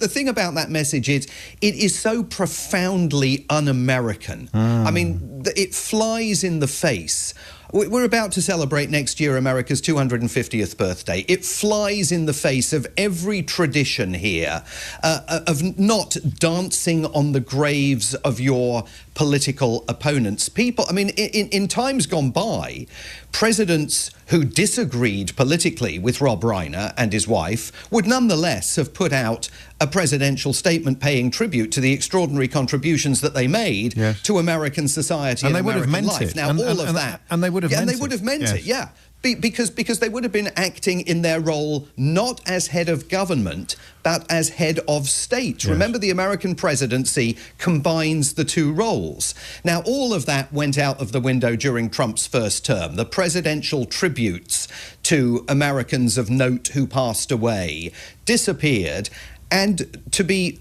The thing about that message is it is so profoundly un-American. I mean, it flies in the face. We're about to celebrate next year America's 250th birthday. It flies in the face of every tradition here of not dancing on the graves of your political opponents. People, I mean, in times gone by, presidents who disagreed politically with Rob Reiner and his wife would nonetheless have put out a presidential statement paying tribute to the extraordinary contributions that they made to American society and American life. Now, all of that. And they would have meant it. And they would have meant it, yeah. Because they would have been acting in their role not as head of government, but as head of state. Yes. Remember, the American presidency combines the two roles. Now, all of that went out of the window during Trump's first term. The presidential tributes to Americans of note who passed away disappeared. And to be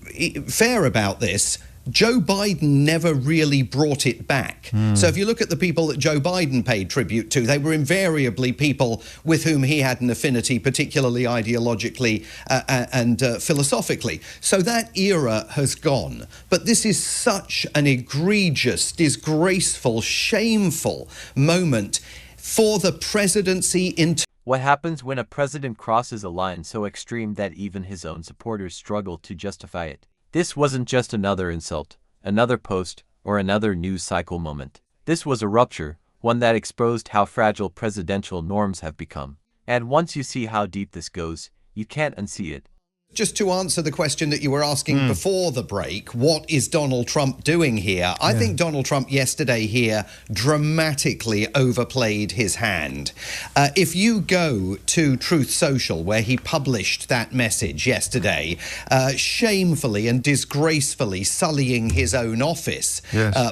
fair about this, Joe Biden never really brought it back. So if you look at the people that Joe Biden paid tribute to, they were invariably people with whom he had an affinity, particularly ideologically and philosophically. So that era has gone. But this is such an egregious, disgraceful, shameful moment for the presidency in... What happens when a president crosses a line so extreme that even his own supporters struggle to justify it? This wasn't just another insult, another post, or another news cycle moment. This was a rupture, one that exposed how fragile presidential norms have become. And once you see how deep this goes, you can't unsee it. Just to answer the question that you were asking before the break, what is Donald Trump doing here? I think Donald Trump yesterday here dramatically overplayed his hand. If you go to Truth Social, where he published that message yesterday, shamefully and disgracefully sullying his own office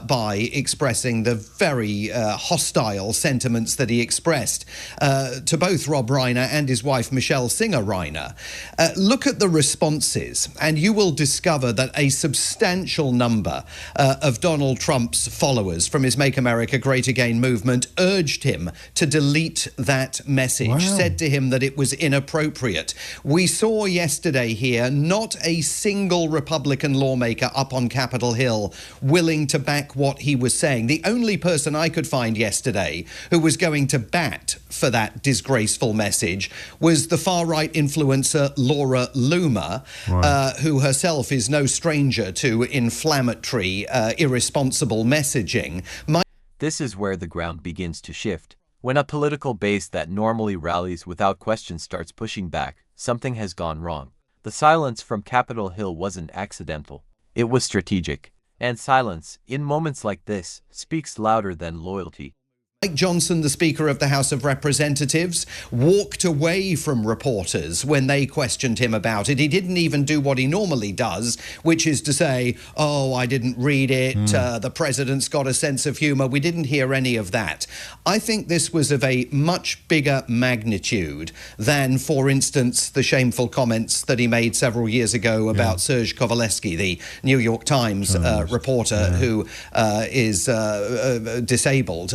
by expressing the very hostile sentiments that he expressed to both Rob Reiner and his wife, Michelle Singer Reiner. Look at the responses, and you will discover that a substantial number of Donald Trump's followers from his Make America Great Again movement urged him to delete that message, said to him that it was inappropriate. We saw yesterday here not a single Republican lawmaker up on Capitol Hill willing to back what he was saying. The only person I could find yesterday who was going to bat for that disgraceful message was the far-right influencer Laura Loomer, who herself is no stranger to inflammatory, irresponsible messaging. This is where the ground begins to shift. When a political base that normally rallies without question starts pushing back, something has gone wrong. The silence from Capitol Hill wasn't accidental. It was strategic. And silence, in moments like this, speaks louder than loyalty. Mike Johnson, the Speaker of the House of Representatives, walked away from reporters when they questioned him about it. He didn't even do what he normally does, which is to say, oh, I didn't read it, the president's got a sense of humor. We didn't hear any of that. I think this was of a much bigger magnitude than, for instance, the shameful comments that he made several years ago about Serge Kovaleski, the New York Times reporter who is disabled.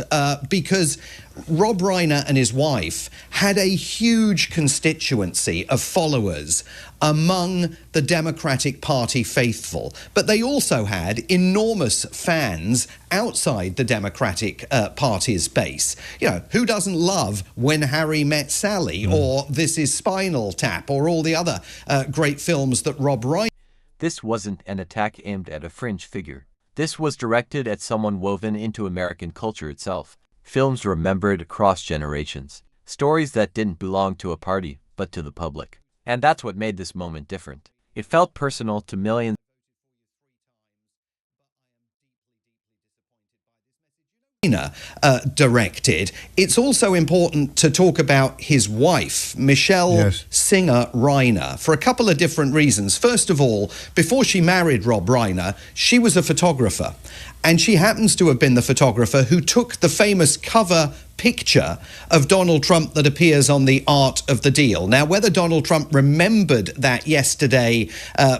Because Rob Reiner and his wife had a huge constituency of followers among the Democratic Party faithful, but they also had enormous fans outside the Democratic Party's base. You know, who doesn't love When Harry Met Sally or This Is Spinal Tap or all the other great films that Rob Reiner... This wasn't an attack aimed at a fringe figure. This was directed at someone woven into American culture itself. Films remembered across generations. Stories that didn't belong to a party, but to the public. And that's what made this moment different. It felt personal to millions. Directed. It's also important to talk about his wife, Michelle Singer Reiner, for a couple of different reasons. First of all, before she married Rob Reiner, she was a photographer, and she happens to have been the photographer who took the famous cover picture of Donald Trump that appears on the Art of the Deal. Now, whether Donald Trump remembered that yesterday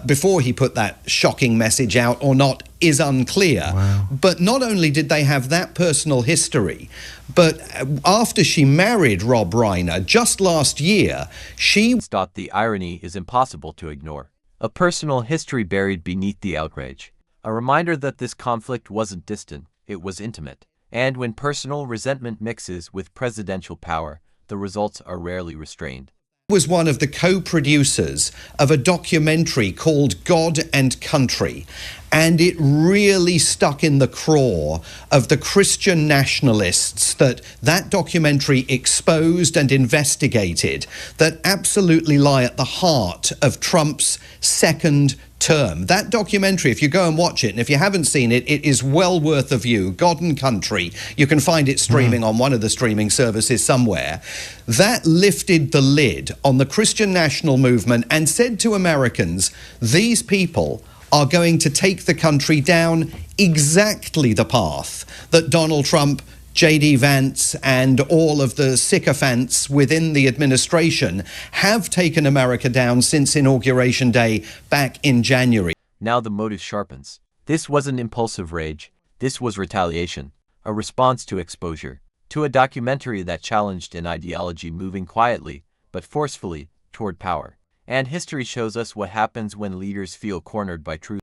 before he put that shocking message out or not is unclear. But not only did they have that personal history, but after she married Rob Reiner just last year, she... The irony is impossible to ignore. A personal history buried beneath the outrage. A reminder that this conflict wasn't distant, it was intimate. And when personal resentment mixes with presidential power, the results are rarely restrained. Was one of the co-producers of a documentary called God and Country, and it really stuck in the craw of the Christian nationalists that documentary exposed and investigated, that absolutely lie at the heart of Trump's second term. That documentary, if you go and watch it, and if you haven't seen it, it is well worth a view. God and Country. You can find it streaming on one of the streaming services somewhere. That lifted the lid on the Christian national movement and said to Americans, these people are going to take the country down exactly the path that Donald Trump, J.D. Vance and all of the sycophants within the administration have taken America down since Inauguration Day back in January. Now the motive sharpens. This wasn't impulsive rage. This was retaliation, a response to exposure, to a documentary that challenged an ideology moving quietly, but forcefully, toward power. And history shows us what happens when leaders feel cornered by truth.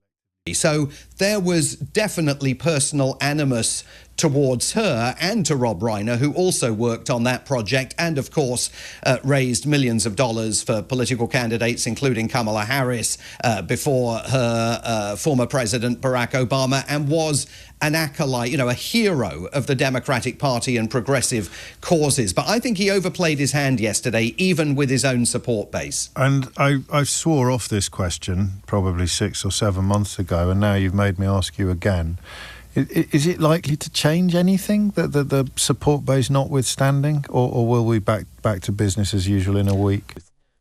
So there was definitely personal animus towards her and to Rob Reiner, who also worked on that project and, of course, raised millions of dollars for political candidates, including Kamala Harris, before her former president, Barack Obama, and was an acolyte, a hero of the Democratic Party and progressive causes. But I think he overplayed his hand yesterday, even with his own support base. And I swore off this question probably 6 or 7 months ago, and now you've made me ask you again. Is it likely to change anything, the support base notwithstanding, or will we back to business as usual in a week?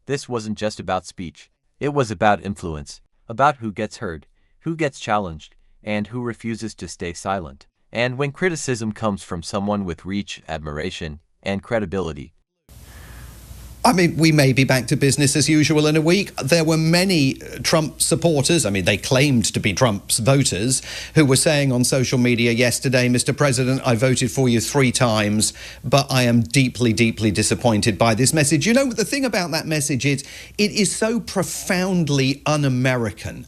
This wasn't just about speech. It was about influence, about who gets heard, who gets challenged, and who refuses to stay silent. And when criticism comes from someone with reach, admiration, and credibility, I mean, we may be back to business as usual in a week. There were many Trump supporters, they claimed to be Trump's voters, who were saying on social media yesterday, Mr. President, I voted for you 3 times, but I am deeply, deeply disappointed by this message. The thing about that message is it is so profoundly un-American.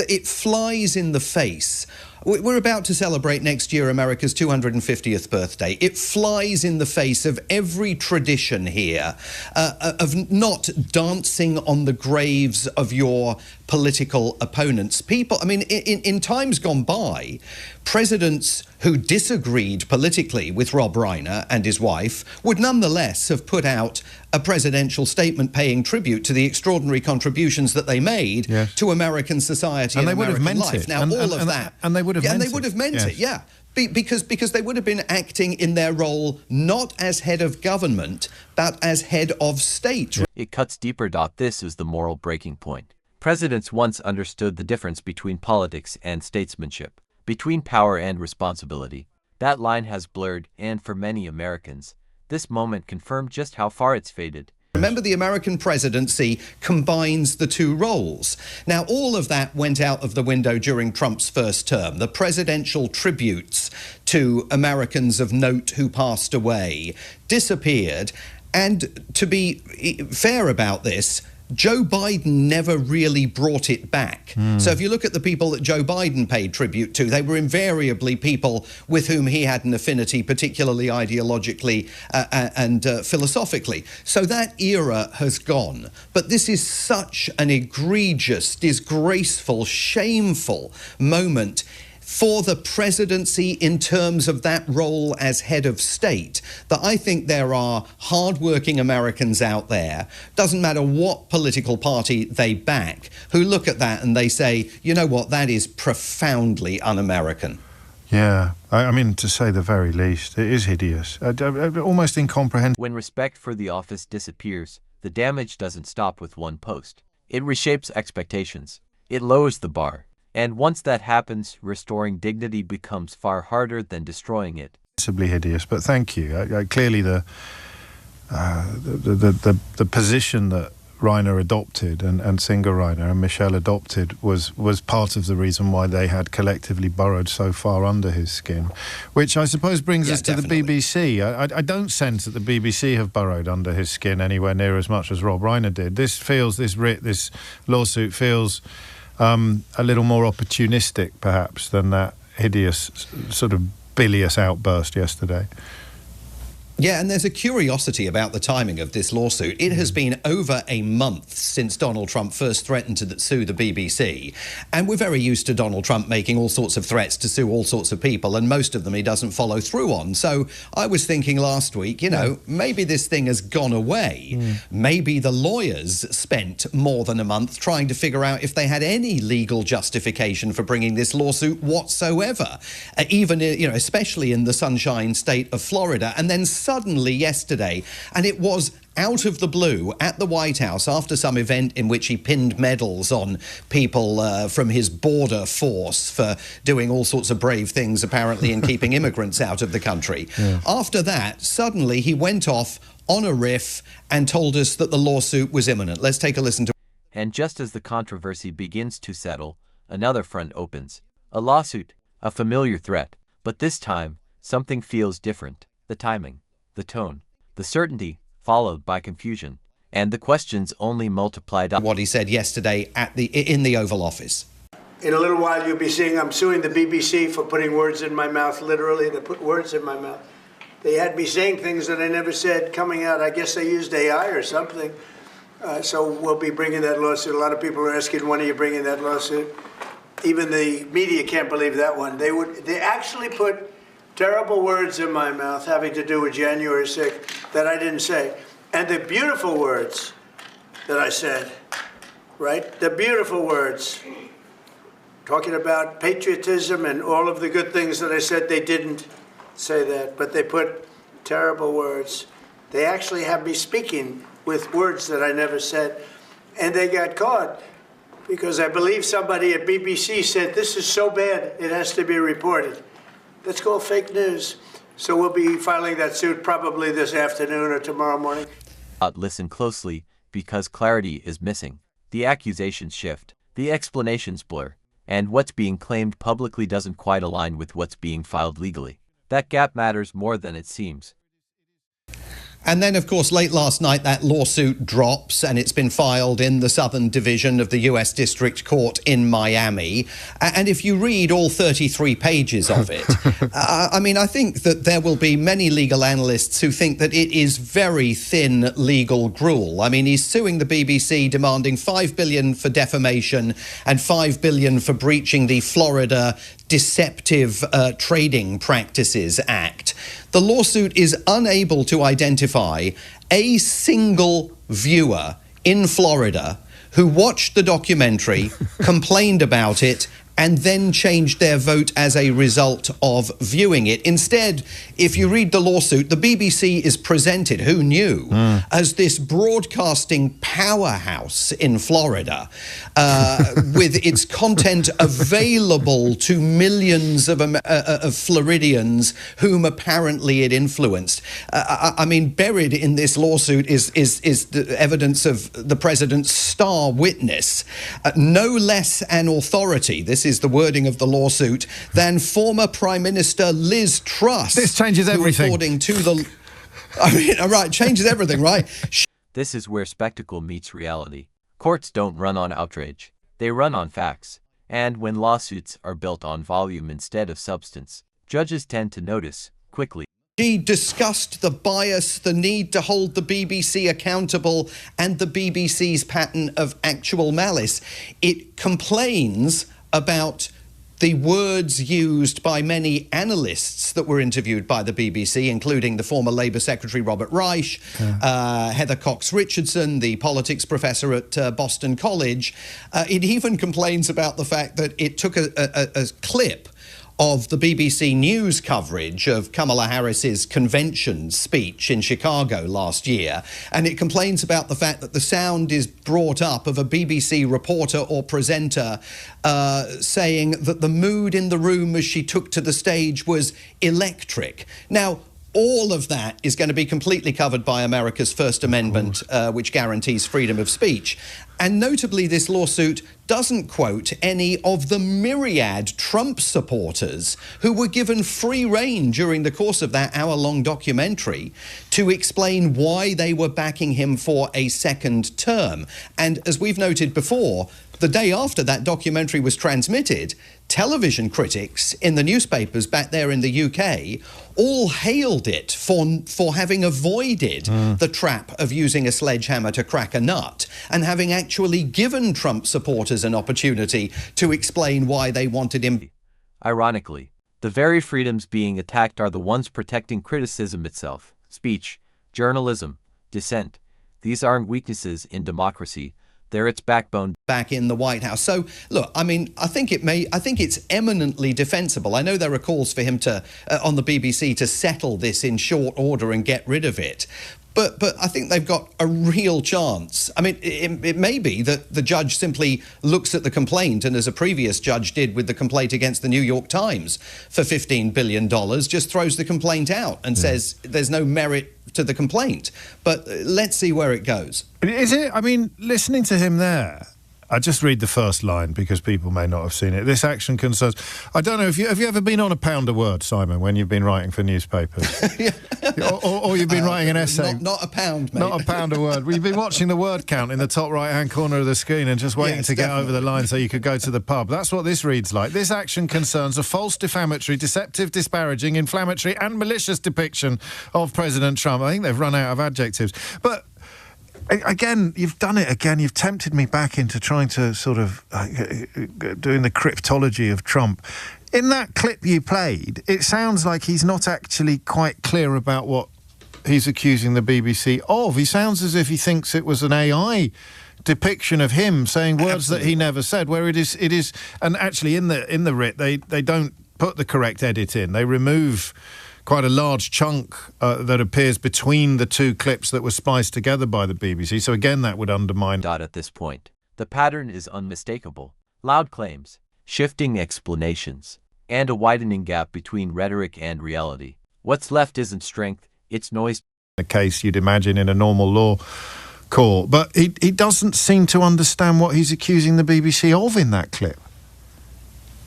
It flies in the face. We're about to celebrate next year America's 250th birthday. It flies in the face of every tradition here of not dancing on the graves of your political opponents. People, in times gone by, presidents who disagreed politically with Rob Reiner and his wife would nonetheless have put out a presidential statement paying tribute to the extraordinary contributions that they made to American society and American life. Now, all of that. And they would have meant it. And they would have meant it, yeah. Because they would have been acting in their role not as head of government, but as head of state. It cuts deeper. This is the moral breaking point. Presidents once understood the difference between politics and statesmanship, between power and responsibility. That line has blurred, and for many Americans, this moment confirmed just how far it's faded. Remember, the American presidency combines the two roles. Now, all of that went out of the window during Trump's first term. The presidential tributes to Americans of note who passed away disappeared. And to be fair about this, Joe Biden never really brought it back. So if you look at the people that Joe Biden paid tribute to, they were invariably people with whom he had an affinity, particularly ideologically and philosophically. So that era has gone. But this is such an egregious, disgraceful, shameful moment for the presidency in terms of that role as head of state, that I think there are hardworking Americans out there, doesn't matter what political party they back, who look at that and they say, you know what, that is profoundly un-American. Yeah, to say the very least, it is hideous, almost incomprehensible. When respect for the office disappears, the damage doesn't stop with one post. It reshapes expectations. It lowers the bar. And once that happens, restoring dignity becomes far harder than destroying it. Possibly hideous, but thank you. Clearly, the position that Reiner adopted and Singer Reiner and Michelle adopted was part of the reason why they had collectively burrowed so far under his skin, which I suppose brings us to definitely. the BBC. I don't sense that the BBC have burrowed under his skin anywhere near as much as Rob Reiner did. This lawsuit feels a little more opportunistic, perhaps, than that hideous sort of bilious outburst yesterday. Yeah, and there's a curiosity about the timing of this lawsuit. It has been over a month since Donald Trump first threatened to sue the BBC. And we're very used to Donald Trump making all sorts of threats to sue all sorts of people, and most of them he doesn't follow through on. So I was thinking last week, maybe this thing has gone away. Maybe the lawyers spent more than a month trying to figure out if they had any legal justification for bringing this lawsuit whatsoever, even, especially in the Sunshine State of Florida. And then suddenly yesterday, and it was out of the blue at the White House after some event in which he pinned medals on people from his border force for doing all sorts of brave things, apparently, in keeping immigrants out of the country. Yeah. After that, suddenly he went off on a riff and told us that the lawsuit was imminent. Let's take a listen to... And just as the controversy begins to settle, another front opens. A lawsuit, a familiar threat, but this time, something feels different. The timing, the tone, the certainty, followed by confusion, and the questions only multiplied. What he said yesterday in the Oval Office. In a little while, you'll be seeing I'm suing the BBC for putting words in my mouth, literally. They put words in my mouth. They had me saying things that I never said coming out. I guess they used AI or something. So we'll be bringing that lawsuit. A lot of people are asking, when are you bringing that lawsuit? Even the media can't believe that one. They actually put terrible words in my mouth having to do with January 6th that I didn't say. And the beautiful words that I said, right? The beautiful words, talking about patriotism and all of the good things that I said, they didn't say that, but they put terrible words. They actually have me speaking with words that I never said, and they got caught because I believe somebody at BBC said, this is so bad, it has to be reported. That's called fake news. So we'll be filing that suit probably this afternoon or tomorrow morning. Listen closely, because clarity is missing. The accusations shift, the explanations blur, and what's being claimed publicly doesn't quite align with what's being filed legally. That gap matters more than it seems. And then, of course, late last night, that lawsuit drops, and it's been filed in the Southern Division of the U.S. District Court in Miami. And if you read all 33 pages of it, I think that there will be many legal analysts who think that it is very thin legal gruel. I mean, he's suing the BBC, demanding $5 billion for defamation and $5 billion for breaching the Florida Deceptive Trading Practices Act. The lawsuit is unable to identify a single viewer in Florida who watched the documentary, complained about it, and then changed their vote as a result of viewing it. Instead, if you read the lawsuit, the BBC is presented, who knew, as this broadcasting powerhouse in Florida, with its content available to millions of Floridians whom apparently it influenced. Buried in this lawsuit is the evidence of the president's star witness, no less an authority. This is the wording of the lawsuit, than former Prime Minister Liz Truss. This changes everything. According to the... right, changes everything, right? This is where spectacle meets reality. Courts don't run on outrage. They run on facts. And when lawsuits are built on volume instead of substance, judges tend to notice quickly. She discussed the bias, the need to hold the BBC accountable, and the BBC's pattern of actual malice. It complains about the words used by many analysts that were interviewed by the BBC, including the former Labour Secretary Robert Reich, Heather Cox-Richardson, the politics professor at Boston College. It even complains about the fact that it took a clip of the BBC News coverage of Kamala Harris's convention speech in Chicago last year, and it complains about the fact that the sound is brought up of a BBC reporter or presenter saying that the mood in the room as she took to the stage was electric. Now, all of that is going to be completely covered by America's First Amendment, which guarantees freedom of speech. And notably, this lawsuit doesn't quote any of the myriad Trump supporters who were given free rein during the course of that hour-long documentary to explain why they were backing him for a second term. And as we've noted before, the day after that documentary was transmitted, television critics in the newspapers back there in the UK all hailed it for having avoided the trap of using a sledgehammer to crack a nut and having actually given Trump supporters an opportunity to explain why they wanted him. Ironically, the very freedoms being attacked are the ones protecting criticism itself, speech, journalism, dissent. These aren't weaknesses in democracy. They're its backbone. Back in the White House. So, look, I mean, I think it's eminently defensible. I know there are calls for him to, on the BBC, to settle this in short order and get rid of it. But I think they've got a real chance. I mean, it may be that the judge simply looks at the complaint, and as a previous judge did with the complaint against the New York Times for $15 billion, just throws the complaint out and says there's no merit to the complaint. But let's see where it goes. Is it? I mean, listening to him there, I just read the first line because people may not have seen it. This action concerns... I don't know, have you ever been on a pound a word, Simon, when you've been writing for newspapers? or you've been writing an essay? Not a pound, mate. Not a pound a word. We've been watching the word count in the top right-hand corner of the screen and just waiting to get over the line so you could go to the pub. That's what this reads like. This action concerns a false, defamatory, deceptive, disparaging, inflammatory and malicious depiction of President Trump. I think they've run out of adjectives. But... again, you've done it again. You've tempted me back into trying to sort of doing the cryptology of Trump. In that clip you played, it sounds like he's not actually quite clear about what he's accusing the BBC of. He sounds as if he thinks it was an AI depiction of him saying words that he never said, where it is, and actually in the writ, they don't put the correct edit in. They remove quite a large chunk that appears between the two clips that were spliced together by the BBC. So again, that would undermine... At this point, the pattern is unmistakable. Loud claims, shifting explanations, and a widening gap between rhetoric and reality. What's left isn't strength, it's noise. The case you'd imagine in a normal law court. But he doesn't seem to understand what he's accusing the BBC of in that clip.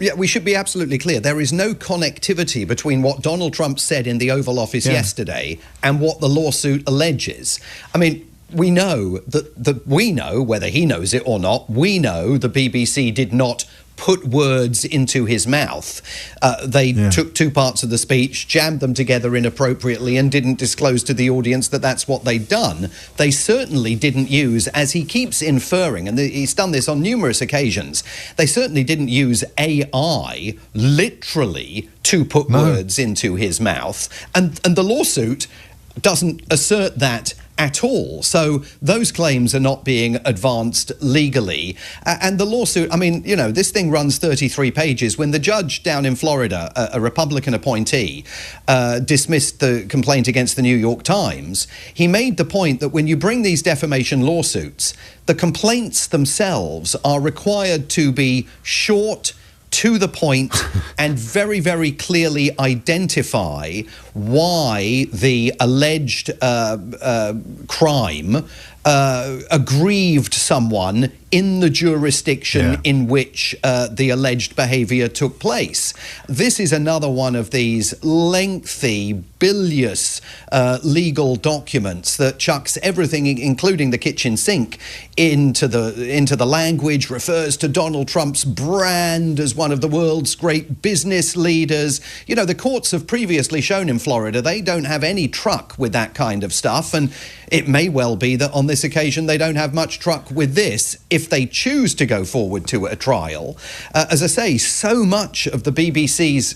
Yeah, we should be absolutely clear. There is no connectivity between what Donald Trump said in the Oval Office yesterday and what the lawsuit alleges. I mean, we know we know, whether he knows it or not, we know the BBC did not put words into his mouth. They took two parts of the speech, jammed them together inappropriately and didn't disclose to the audience that that's what they'd done. They certainly didn't use, as he keeps inferring, and he's done this on numerous occasions, they certainly didn't use AI literally to put words into his mouth. And the lawsuit doesn't assert that at all. So those claims are not being advanced legally. And the lawsuit, I mean, you know, this thing runs 33 pages. When the judge down in Florida, a Republican appointee, dismissed the complaint against the New York Times, he made the point that when you bring these defamation lawsuits, the complaints themselves are required to be short, to the point, and very, very clearly identify why the alleged crime aggrieved someone in the jurisdiction in which the alleged behaviour took place. This is another one of these lengthy, bilious legal documents that chucks everything, including the kitchen sink, into the language, refers to Donald Trump's brand as one of the world's great business leaders. You know, the courts have previously shown in Florida they don't have any truck with that kind of stuff, and it may well be that on this occasion they don't have much truck with this if they choose to go forward to a trial. As I say, so much of the BBC's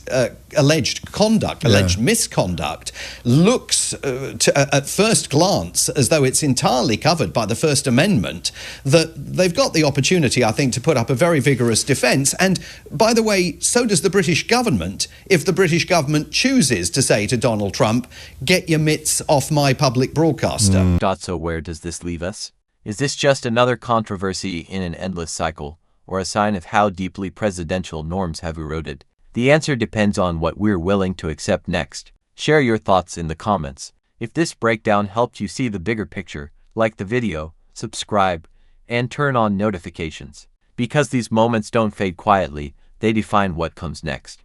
alleged misconduct looks at first glance as though it's entirely covered by the First Amendment, that they've got the opportunity, I think, to put up a very vigorous defence. And by the way, so does the British government, if the British government chooses to say to Donald Trump, get your mitts off my public broadcaster. So where does this leave us? Is this just another controversy in an endless cycle, or a sign of how deeply presidential norms have eroded? The answer depends on what we're willing to accept next. Share your thoughts in the comments. If this breakdown helped you see the bigger picture, like the video, subscribe, and turn on notifications. Because these moments don't fade quietly, they define what comes next.